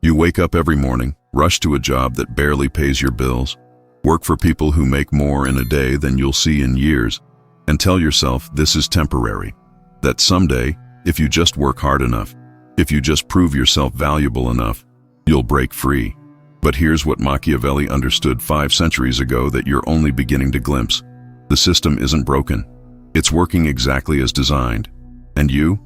You wake up every morning, rush to a job that barely pays your bills, work for people who make more in a day than you'll see in years, and tell yourself this is temporary, that someday, if you just work hard enough, if you just prove yourself valuable enough, you'll break free. But here's what Machiavelli understood 5 centuries ago that you're only beginning to glimpse. The system isn't broken. It's working exactly as designed. And you're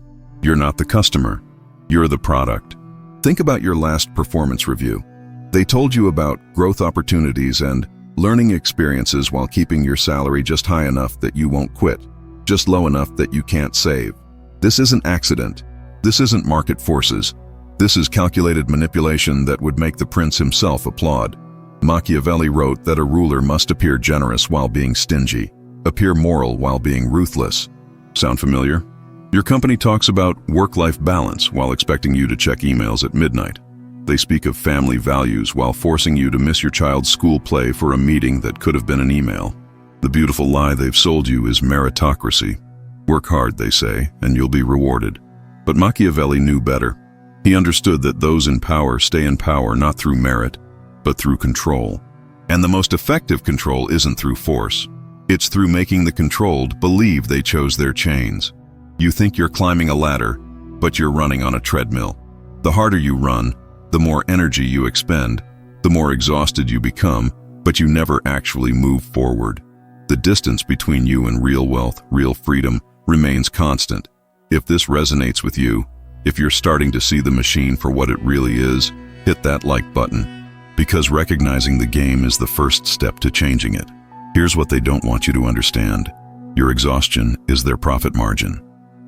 not the customer. You're the product. Think about your last performance review. They told you about growth opportunities and learning experiences while keeping your salary just high enough that you won't quit, just low enough that you can't save. This isn't accident. This isn't market forces. This is calculated manipulation that would make the prince himself applaud. Machiavelli wrote that a ruler must appear generous while being stingy, appear moral while being ruthless. Sound familiar? Your company talks about work-life balance while expecting you to check emails at midnight. They speak of family values while forcing you to miss your child's school play for a meeting that could have been an email. The beautiful lie they've sold you is meritocracy. Work hard, they say, and you'll be rewarded. But Machiavelli knew better. He understood that those in power stay in power not through merit, but through control. And the most effective control isn't through force. It's through making the controlled believe they chose their chains. You think you're climbing a ladder, but you're running on a treadmill. The harder you run, the more energy you expend, the more exhausted you become, but you never actually move forward. The distance between you and real wealth, real freedom, remains constant. If this resonates with you, if you're starting to see the machine for what it really is, hit that like button, because recognizing the game is the first step to changing it. Here's what they don't want you to understand. Your exhaustion is their profit margin.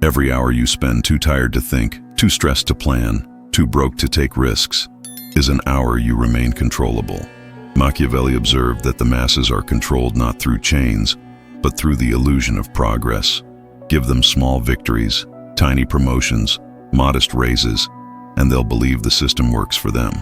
Every hour you spend too tired to think, too stressed to plan, too broke to take risks, is an hour you remain controllable. Machiavelli observed that the masses are controlled not through chains, but through the illusion of progress. Give them small victories, tiny promotions, modest raises, and they'll believe the system works for them.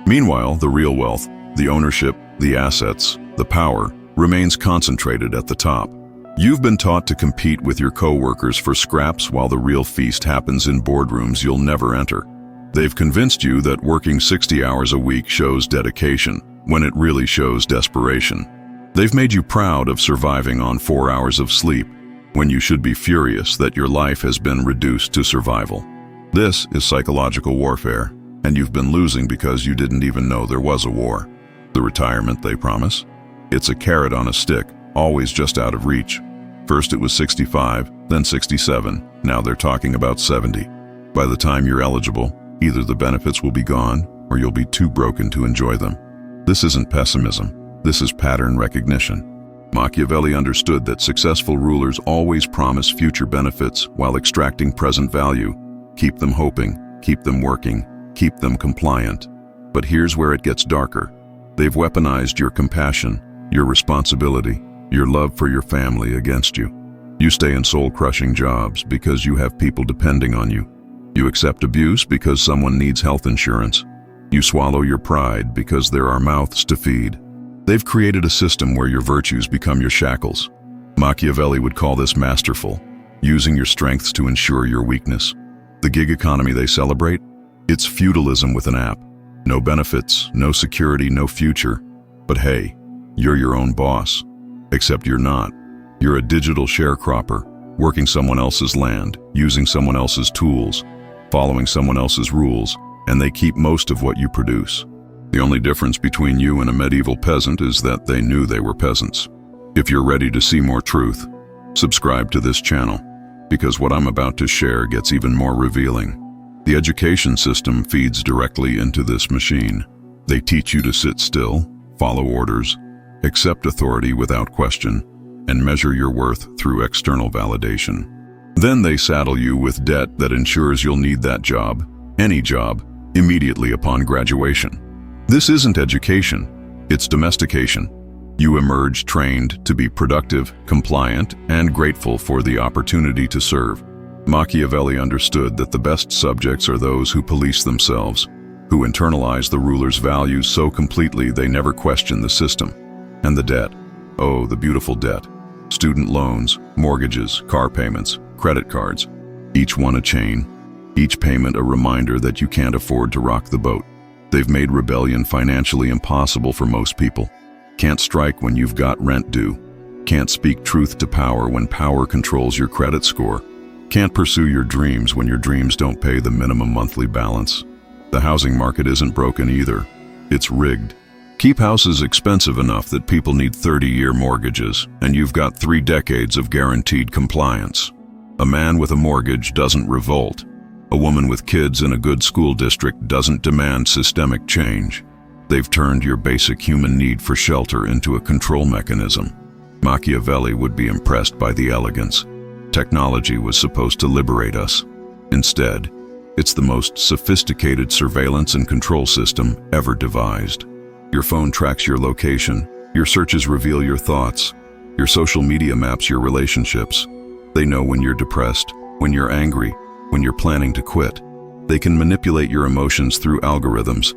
Meanwhile, the real wealth, the ownership, the assets, the power, remains concentrated at the top. You've been taught to compete with your co-workers for scraps while the real feast happens in boardrooms you'll never enter. They've convinced you that working 60 hours a week shows dedication, when it really shows desperation. They've made you proud of surviving on 4 hours of sleep, when you should be furious that your life has been reduced to survival. This is psychological warfare, and you've been losing because you didn't even know there was a war. The retirement they promise? It's a carrot on a stick, always just out of reach. First it was 65, then 67, now they're talking about 70. By the time you're eligible, either the benefits will be gone, or you'll be too broken to enjoy them. This isn't pessimism, this is pattern recognition. Machiavelli understood that successful rulers always promise future benefits while extracting present value. Keep them hoping, keep them working, keep them compliant. But here's where it gets darker. They've weaponized your compassion, your responsibility, your love for your family against you. You stay in soul-crushing jobs because you have people depending on you. You accept abuse because someone needs health insurance. You swallow your pride because there are mouths to feed. They've created a system where your virtues become your shackles. Machiavelli would call this masterful, using your strengths to ensure your weakness. The gig economy they celebrate? It's feudalism with an app. No benefits, no security, no future. But hey, you're your own boss. Except you're not. You're a digital sharecropper, working someone else's land, using someone else's tools, following someone else's rules, and they keep most of what you produce. The only difference between you and a medieval peasant is that they knew they were peasants. If you're ready to see more truth, subscribe to this channel, because what I'm about to share gets even more revealing. The education system feeds directly into this machine. They teach you to sit still, follow orders, accept authority without question, and measure your worth through external validation. Then they saddle you with debt that ensures you'll need that job, any job, immediately upon graduation. This isn't education, it's domestication. You emerge trained to be productive, compliant, and grateful for the opportunity to serve. Machiavelli understood that the best subjects are those who police themselves, who internalize the ruler's values so completely they never question the system. And the debt. Oh, the beautiful debt. Student loans, mortgages, car payments, credit cards. Each one a chain. Each payment a reminder that you can't afford to rock the boat. They've made rebellion financially impossible for most people. Can't strike when you've got rent due. Can't speak truth to power when power controls your credit score. Can't pursue your dreams when your dreams don't pay the minimum monthly balance. The housing market isn't broken either. It's rigged. Keep houses expensive enough that people need 30-year mortgages, and you've got 3 decades of guaranteed compliance. A man with a mortgage doesn't revolt. A woman with kids in a good school district doesn't demand systemic change. They've turned your basic human need for shelter into a control mechanism. Machiavelli would be impressed by the elegance. Technology was supposed to liberate us. Instead, it's the most sophisticated surveillance and control system ever devised. Your phone tracks your location, your searches reveal your thoughts, your social media maps your relationships. They know when you're depressed, when you're angry, when you're planning to quit. They can manipulate your emotions through algorithms,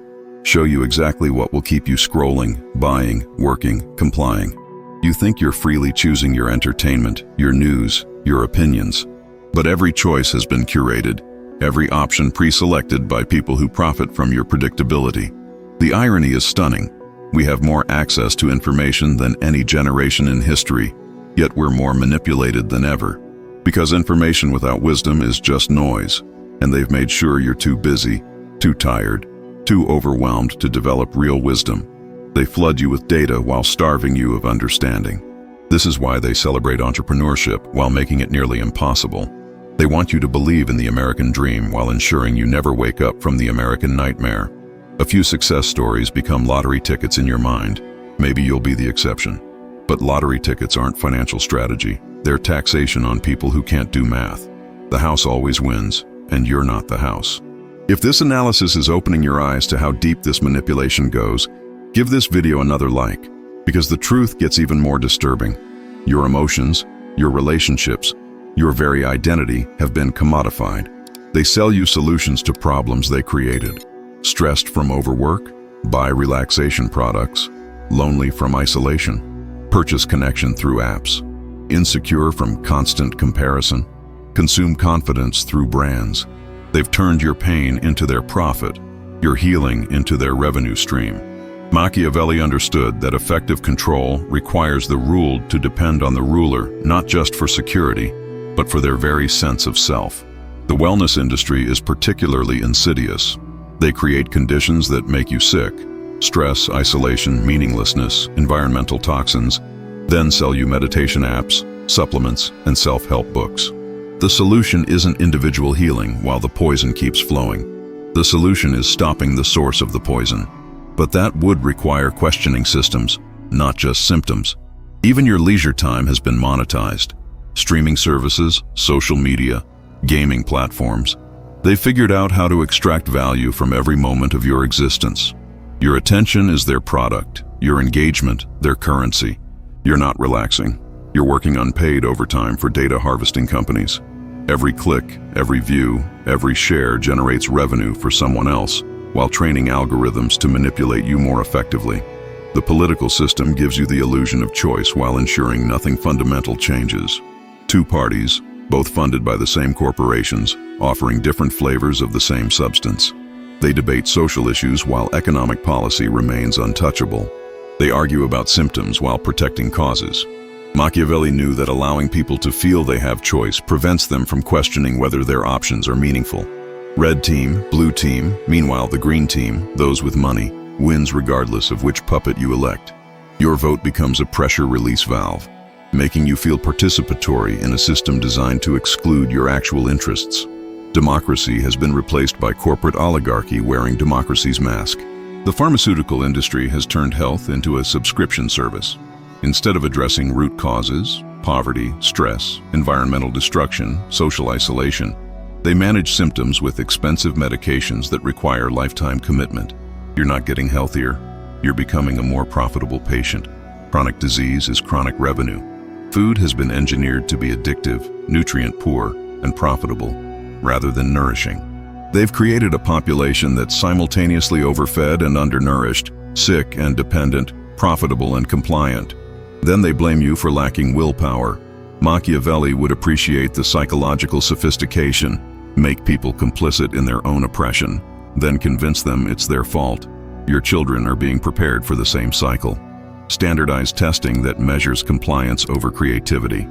show you exactly what will keep you scrolling, buying, working, complying. You think you're freely choosing your entertainment, your news, your opinions. But every choice has been curated, every option pre-selected by people who profit from your predictability. The irony is stunning. We have more access to information than any generation in history, yet we're more manipulated than ever. Because information without wisdom is just noise, and they've made sure you're too busy, too tired, too overwhelmed to develop real wisdom. They flood you with data while starving you of understanding. This is why they celebrate entrepreneurship while making it nearly impossible. They want you to believe in the American dream while ensuring you never wake up from the American nightmare. A few success stories become lottery tickets in your mind. Maybe you'll be the exception. But lottery tickets aren't financial strategy. They're taxation on people who can't do math. The house always wins, and you're not the house. If this analysis is opening your eyes to how deep this manipulation goes, give this video another like, because the truth gets even more disturbing. Your emotions, your relationships, your very identity have been commodified. They sell you solutions to problems they created. Stressed from overwork? Buy relaxation products. Lonely from isolation? Purchase connection through apps. Insecure from constant comparison? Consume confidence through brands. They've turned your pain into their profit, your healing into their revenue stream. Machiavelli understood that effective control requires the ruled to depend on the ruler, not just for security, but for their very sense of self. The wellness industry is particularly insidious. They create conditions that make you sick: stress, isolation, meaninglessness, environmental toxins, then sell you meditation apps, supplements, and self-help books. The solution isn't individual healing while the poison keeps flowing. The solution is stopping the source of the poison. But that would require questioning systems, not just symptoms. Even your leisure time has been monetized. Streaming services, social media, gaming platforms. They figured out how to extract value from every moment of your existence. Your attention is their product, your engagement, their currency. You're not relaxing. You're working unpaid overtime for data harvesting companies. Every click, every view, every share generates revenue for someone else, while training algorithms to manipulate you more effectively. The political system gives you the illusion of choice while ensuring nothing fundamental changes. Two parties, both funded by the same corporations, offering different flavors of the same substance. They debate social issues while economic policy remains untouchable. They argue about symptoms while protecting causes. Machiavelli knew that allowing people to feel they have choice prevents them from questioning whether their options are meaningful. Red team, blue team, meanwhile the green team, those with money, wins regardless of which puppet you elect. Your vote becomes a pressure release valve, making you feel participatory in a system designed to exclude your actual interests. Democracy has been replaced by corporate oligarchy wearing democracy's mask. The pharmaceutical industry has turned health into a subscription service. Instead of addressing root causes, poverty, stress, environmental destruction, social isolation, they manage symptoms with expensive medications that require lifetime commitment. You're not getting healthier, you're becoming a more profitable patient. Chronic disease is chronic revenue. Food has been engineered to be addictive, nutrient-poor, and profitable, rather than nourishing. They've created a population that's simultaneously overfed and undernourished, sick and dependent, profitable and compliant. Then they blame you for lacking willpower. Machiavelli would appreciate the psychological sophistication, make people complicit in their own oppression, then convince them it's their fault. Your children are being prepared for the same cycle. Standardized testing that measures compliance over creativity.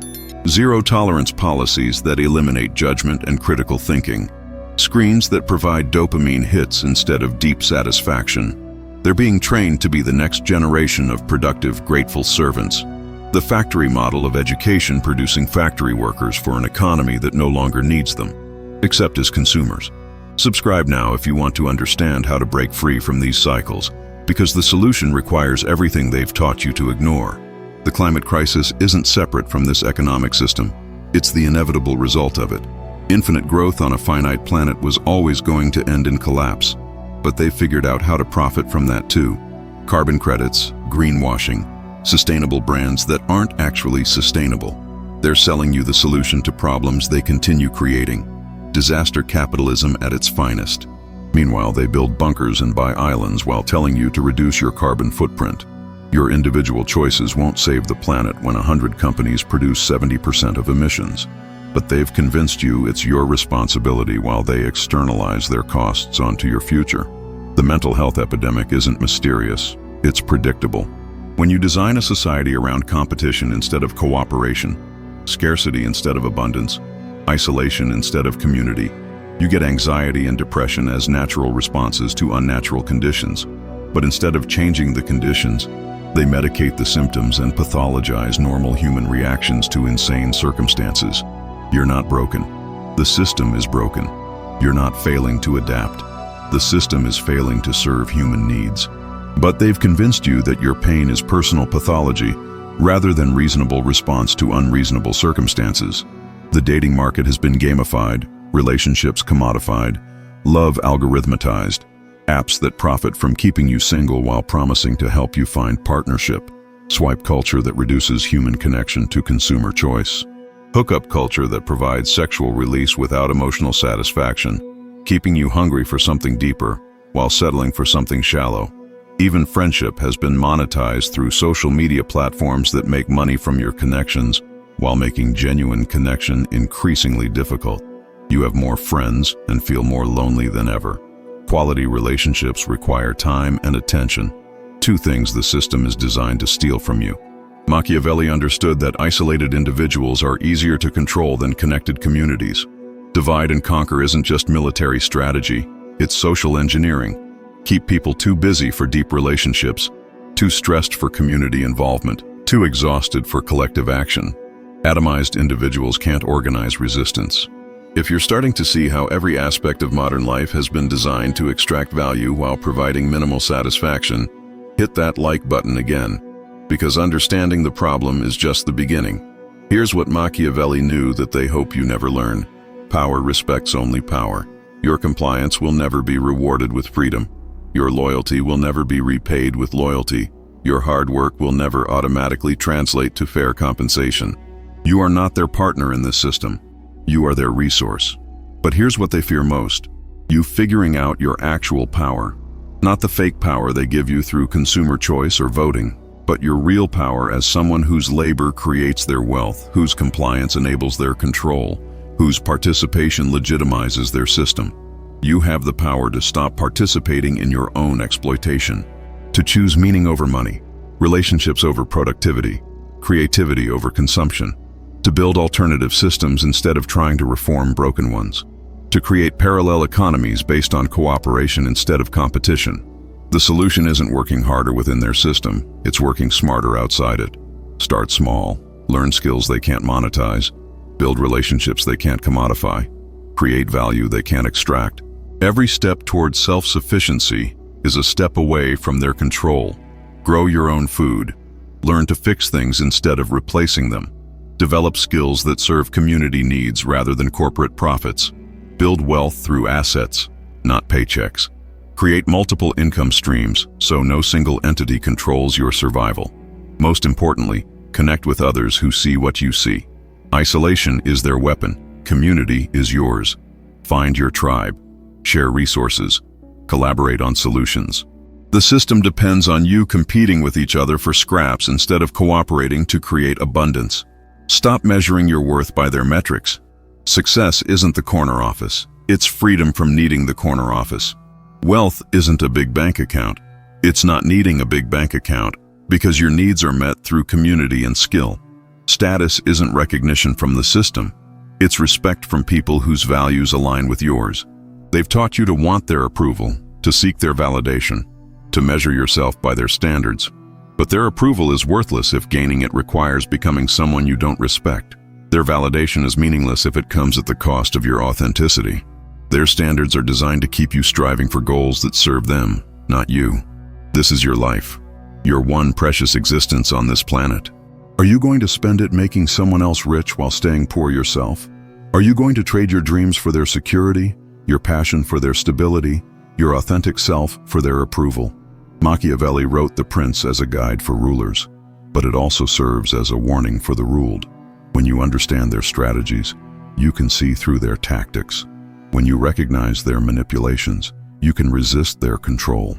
Zero-tolerance policies that eliminate judgment and critical thinking. Screens that provide dopamine hits instead of deep satisfaction. They're being trained to be the next generation of productive, grateful servants. The factory model of education producing factory workers for an economy that no longer needs them, except as consumers. Subscribe now if you want to understand how to break free from these cycles, because the solution requires everything they've taught you to ignore. The climate crisis isn't separate from this economic system. It's the inevitable result of it. Infinite growth on a finite planet was always going to end in collapse, but they've figured out how to profit from that too. Carbon credits, greenwashing, sustainable brands that aren't actually sustainable. They're selling you the solution to problems they continue creating. Disaster capitalism at its finest. Meanwhile, they build bunkers and buy islands while telling you to reduce your carbon footprint. Your individual choices won't save the planet when 100 companies produce 70% of emissions. But they've convinced you it's your responsibility while they externalize their costs onto your future. The mental health epidemic isn't mysterious, it's predictable. When you design a society around competition instead of cooperation, scarcity instead of abundance, isolation instead of community, you get anxiety and depression as natural responses to unnatural conditions. But instead of changing the conditions, they medicate the symptoms and pathologize normal human reactions to insane circumstances. You're not broken. The system is broken. You're not failing to adapt. The system is failing to serve human needs. But they've convinced you that your pain is personal pathology rather than reasonable response to unreasonable circumstances. The dating market has been gamified, relationships commodified, love algorithmatized, apps that profit from keeping you single while promising to help you find partnership, swipe culture that reduces human connection to consumer choice, hookup culture that provides sexual release without emotional satisfaction, keeping you hungry for something deeper while settling for something shallow. Even friendship has been monetized through social media platforms that make money from your connections while making genuine connection increasingly difficult. You have more friends and feel more lonely than ever. Quality relationships require time and attention, two things the system is designed to steal from you. Machiavelli understood that isolated individuals are easier to control than connected communities. Divide and conquer isn't just military strategy, it's social engineering. Keep people too busy for deep relationships, too stressed for community involvement, too exhausted for collective action. Atomized individuals can't organize resistance. If you're starting to see how every aspect of modern life has been designed to extract value while providing minimal satisfaction, hit that like button again, because understanding the problem is just the beginning. Here's what Machiavelli knew that they hope you never learn. Power respects only power. Your compliance will never be rewarded with freedom. Your loyalty will never be repaid with loyalty. Your hard work will never automatically translate to fair compensation. You are not their partner in this system. You are their resource. But here's what they fear most: you figuring out your actual power. Not the fake power they give you through consumer choice or voting, but your real power as someone whose labor creates their wealth, whose compliance enables their control, whose participation legitimizes their system. You have the power to stop participating in your own exploitation, to choose meaning over money, relationships over productivity, creativity over consumption, to build alternative systems instead of trying to reform broken ones, to create parallel economies based on cooperation instead of competition. The solution isn't working harder within their system, it's working smarter outside it. Start small, learn skills they can't monetize, build relationships they can't commodify, create value they can't extract. Every step towards self-sufficiency is a step away from their control. Grow your own food. Learn to fix things instead of replacing them. Develop skills that serve community needs rather than corporate profits. Build wealth through assets, not paychecks. Create multiple income streams so no single entity controls your survival. Most importantly, connect with others who see what you see. Isolation is their weapon. Community is yours. Find your tribe. Share resources. Collaborate on solutions. The system depends on you competing with each other for scraps instead of cooperating to create abundance. Stop measuring your worth by their metrics. Success isn't the corner office. It's freedom from needing the corner office. Wealth isn't a big bank account. It's not needing a big bank account because your needs are met through community and skill. Status isn't recognition from the system. It's respect from people whose values align with yours. They've taught you to want their approval, to seek their validation, to measure yourself by their standards. But their approval is worthless if gaining it requires becoming someone you don't respect. Their validation is meaningless if it comes at the cost of your authenticity. Their standards are designed to keep you striving for goals that serve them, not you. This is your life, your one precious existence on this planet. Are you going to spend it making someone else rich while staying poor yourself? Are you going to trade your dreams for their security, your passion for their stability, your authentic self for their approval? Machiavelli wrote The Prince as a guide for rulers, but it also serves as a warning for the ruled. When you understand their strategies, you can see through their tactics. When you recognize their manipulations, you can resist their control.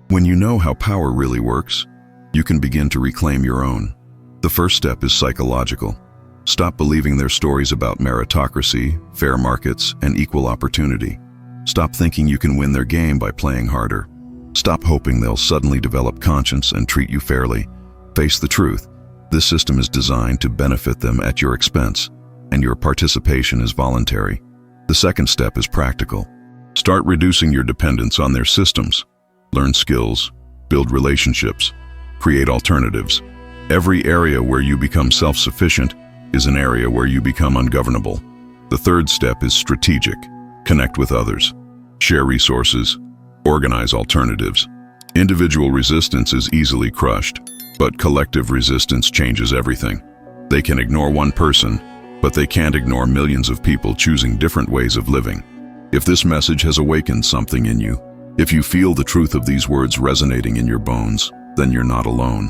When you know how power really works, you can begin to reclaim your own. The first step is psychological. Stop believing their stories about meritocracy, fair markets, and equal opportunity. Stop thinking you can win their game by playing harder. Stop hoping they'll suddenly develop conscience and treat you fairly. Face the truth. This system is designed to benefit them at your expense, and your participation is voluntary. The second step is practical. Start reducing your dependence on their systems. Learn skills, build relationships, create alternatives. Every area where you become self-sufficient is an area where you become ungovernable. The third step is strategic. Connect with others. Share resources. Organize alternatives. Individual resistance is easily crushed, but collective resistance changes everything. They can ignore one person, but they can't ignore millions of people choosing different ways of living. If this message has awakened something in you, if you feel the truth of these words resonating in your bones, then you're not alone.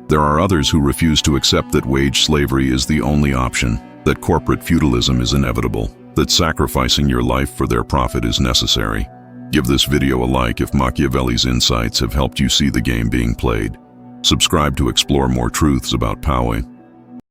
There are others who refuse to accept that wage slavery is the only option, that corporate feudalism is inevitable, that sacrificing your life for their profit is necessary. Give this video a like if Machiavelli's insights have helped you see the game being played. Subscribe to explore more truths about power.